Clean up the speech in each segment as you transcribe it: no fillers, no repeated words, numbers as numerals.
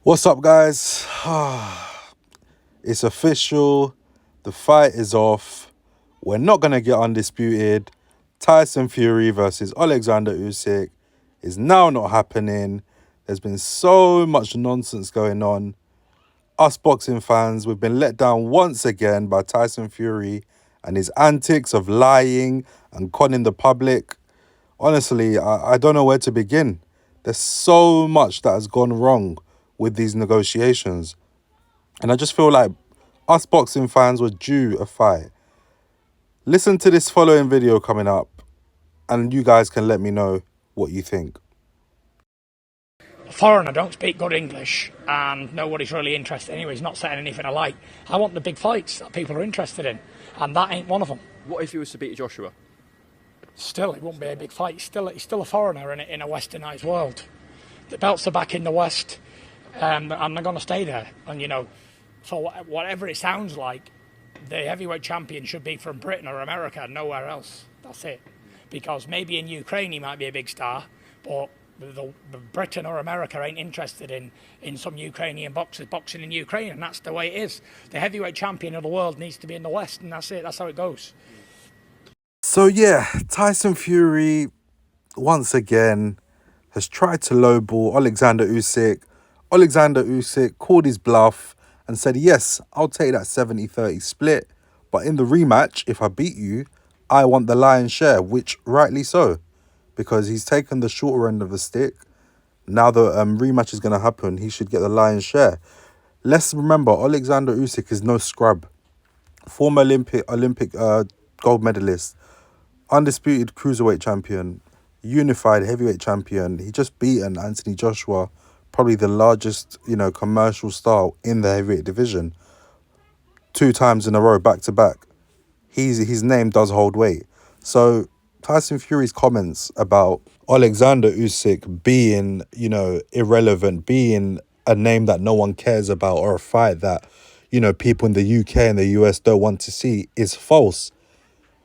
What's up, guys? It's official. The fight is off. We're not going to get undisputed. Tyson Fury versus Alexander Usyk is now not happening. There's been so much nonsense going on. Us boxing fans, we've been let down once again by Tyson Fury and his antics of lying and conning the public. Honestly, I don't know where to begin. There's so much that has gone wrong with these negotiations. And I just feel like us boxing fans were due a fight. Listen to this following video coming up, and you guys can let me know what you think. A foreigner don't speak good English, and nobody's really interested anyway. He's not setting anything alight. I want the big fights that people are interested in, and that ain't one of them. What if he was to beat Joshua? Still, it won't be a big fight. He's still a foreigner in a westernised world. The belts are back in the West, and they're going to stay there. And, for whatever it sounds like, the heavyweight champion should be from Britain or America, nowhere else. That's it. Because maybe in Ukraine he might be a big star, but the Britain or America ain't interested in some Ukrainian boxers boxing in Ukraine, and that's the way it is. The heavyweight champion of the world needs to be in the West, and that's it. That's how it goes. So yeah, Tyson Fury, once again, has tried to lowball Alexander Usyk. Alexander Usyk called his bluff and said, yes, I'll take that 70-30 split. But in the rematch, if I beat you, I want the lion's share, which rightly so. Because he's taken the shorter end of the stick. Now the rematch is going to happen, he should get the lion's share. Let's remember, Alexander Usyk is no scrub. Former Olympic gold medalist, undisputed cruiserweight champion, unified heavyweight champion. He just beaten Anthony Joshua, probably the largest, commercial star in the heavyweight division, 2 times in a row, back to back. His name does hold weight. So Tyson Fury's comments about Alexander Usyk being, irrelevant, being a name that no one cares about, or a fight that, people in the UK and the US don't want to see, is false.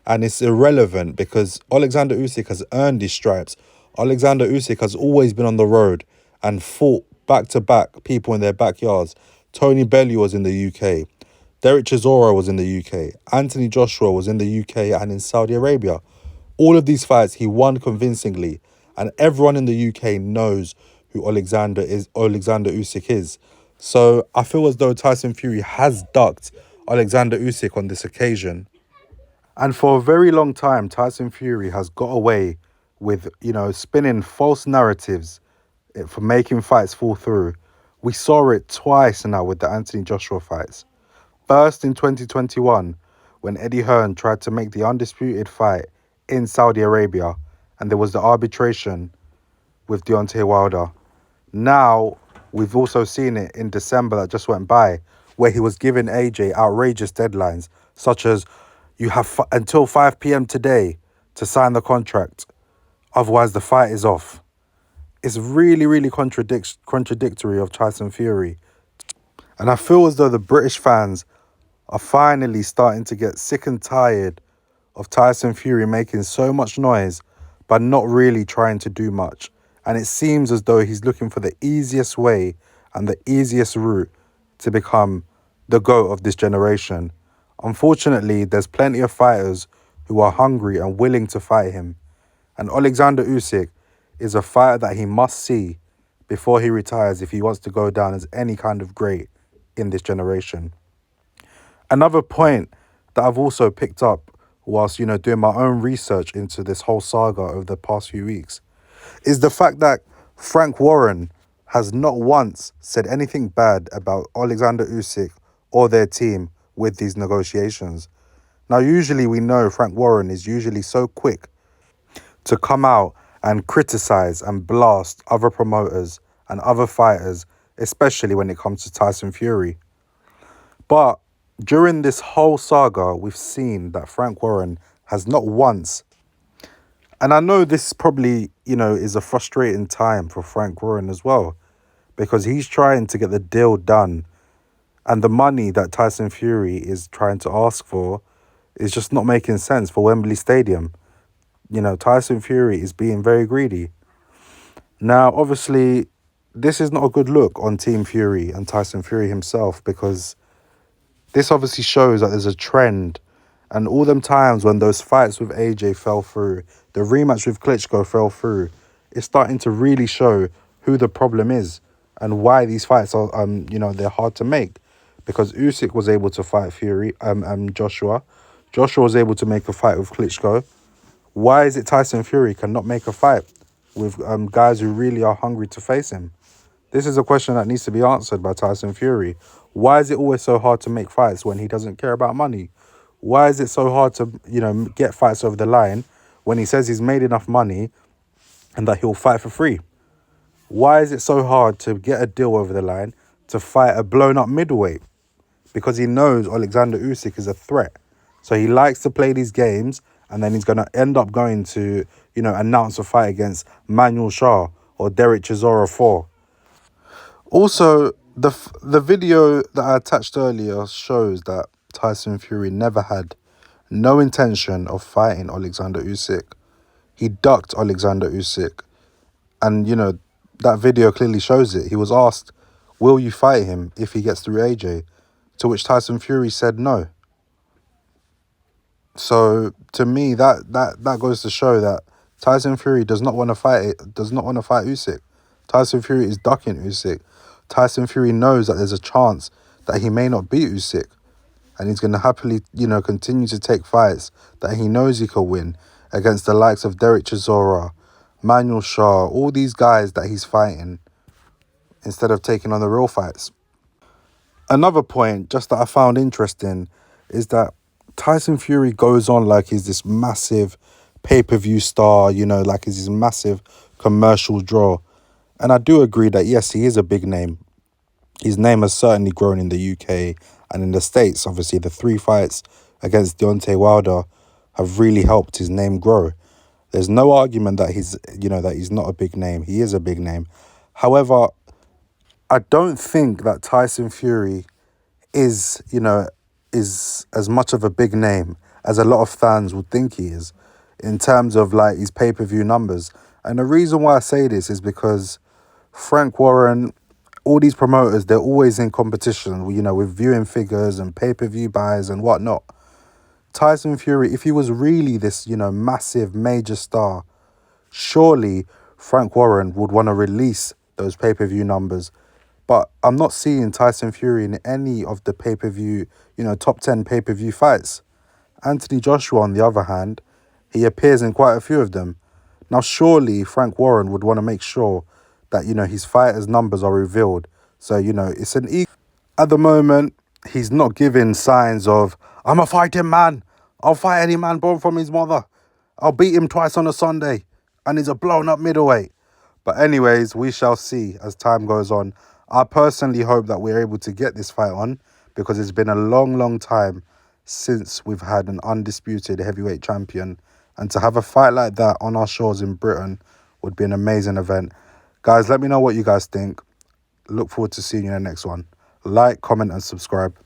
And it's irrelevant because Alexander Usyk has earned his stripes. Alexander Usyk has always been on the road and fought back-to-back people in their backyards. Tony Bellew was in the UK. Derek Chisora was in the UK. Anthony Joshua was in the UK and in Saudi Arabia. All of these fights he won convincingly. And everyone in the UK knows who Alexander Usyk is. So I feel as though Tyson Fury has ducked Alexander Usyk on this occasion. And for a very long time, Tyson Fury has got away with, spinning false narratives for making fights fall through. We saw it twice now with the Anthony Joshua fights. First in 2021, when Eddie Hearn tried to make the undisputed fight in Saudi Arabia, and there was the arbitration with Deontay Wilder. Now, we've also seen it in December that just went by, where he was giving AJ outrageous deadlines, such as, you have until 5 p.m. today to sign the contract. Otherwise, the fight is off. It's really, really contradictory of Tyson Fury. And I feel as though the British fans are finally starting to get sick and tired of Tyson Fury making so much noise, but not really trying to do much. And it seems as though he's looking for the easiest way and the easiest route to become the GOAT of this generation. Unfortunately, there's plenty of fighters who are hungry and willing to fight him. And Alexander Usyk is a fighter that he must see before he retires if he wants to go down as any kind of great in this generation. Another point that I've also picked up whilst, doing my own research into this whole saga over the past few weeks is the fact that Frank Warren has not once said anything bad about Alexander Usyk or their team with these negotiations. Now, usually we know Frank Warren is usually so quick to come out and criticize and blast other promoters and other fighters, especially when it comes to Tyson Fury. But during this whole saga, we've seen that Frank Warren has not once, and I know this probably, is a frustrating time for Frank Warren as well, because he's trying to get the deal done. And the money that Tyson Fury is trying to ask for is just not making sense for Wembley Stadium. Tyson Fury is being very greedy. Now, obviously, this is not a good look on Team Fury and Tyson Fury himself, because this obviously shows that there's a trend. And all them times when those fights with AJ fell through, the rematch with Klitschko fell through, it's starting to really show who the problem is and why these fights are, they're hard to make. Because Usyk was able to fight Joshua. Joshua was able to make a fight with Klitschko. Why is it Tyson Fury cannot make a fight with guys who really are hungry to face him? This is a question that needs to be answered by Tyson Fury. Why is it always so hard to make fights when he doesn't care about money? Why is it so hard to, get fights over the line when he says he's made enough money and that he'll fight for free? Why is it so hard to get a deal over the line to fight a blown-up middleweight? Because he knows Alexander Usyk is a threat. So he likes to play these games, and then he's going to end up going to, announce a fight against Manuel Shah or Derek Chisora 4. Also, the video that I attached earlier shows that Tyson Fury never had no intention of fighting Alexander Usyk. He ducked Alexander Usyk. And, that video clearly shows it. He was asked, will you fight him if he gets through AJ? To which Tyson Fury said no. So to me, that goes to show that Tyson Fury does not want to fight Usyk. Tyson Fury is ducking Usyk. Tyson Fury knows that there's a chance that he may not beat Usyk. And he's going to happily, continue to take fights that he knows he can win against the likes of Derek Chisora, Manuel Shah, all these guys that he's fighting, instead of taking on the real fights. Another point, just that I found interesting, is that Tyson Fury goes on like he's this massive pay-per-view star, like he's this massive commercial draw. And I do agree that, yes, he is a big name. His name has certainly grown in the UK and in the States. Obviously, the 3 fights against Deontay Wilder have really helped his name grow. There's no argument that he's not a big name. He is a big name. However, I don't think that Tyson Fury is as much of a big name as a lot of fans would think he is in terms of like his pay-per-view numbers. And the reason why I say this is because Frank Warren, all these promoters, they're always in competition, with viewing figures and pay-per-view buys and whatnot. Tyson Fury, if he was really this, massive major star, surely Frank Warren would want to release those pay-per-view numbers. But I'm not seeing Tyson Fury in any of the pay-per-view, top 10 pay-per-view fights. Anthony Joshua, on the other hand, he appears in quite a few of them. Now, surely Frank Warren would want to make sure that, his fighters' numbers are revealed. So, it's an ego. At the moment, he's not giving signs of, I'm a fighting man. I'll fight any man born from his mother. I'll beat him twice on a Sunday. And he's a blown-up middleweight. But anyways, we shall see as time goes on. I personally hope that we're able to get this fight on, because it's been a long, long time since we've had an undisputed heavyweight champion. And to have a fight like that on our shores in Britain would be an amazing event. Guys, let me know what you guys think. Look forward to seeing you in the next one. Like, comment and subscribe.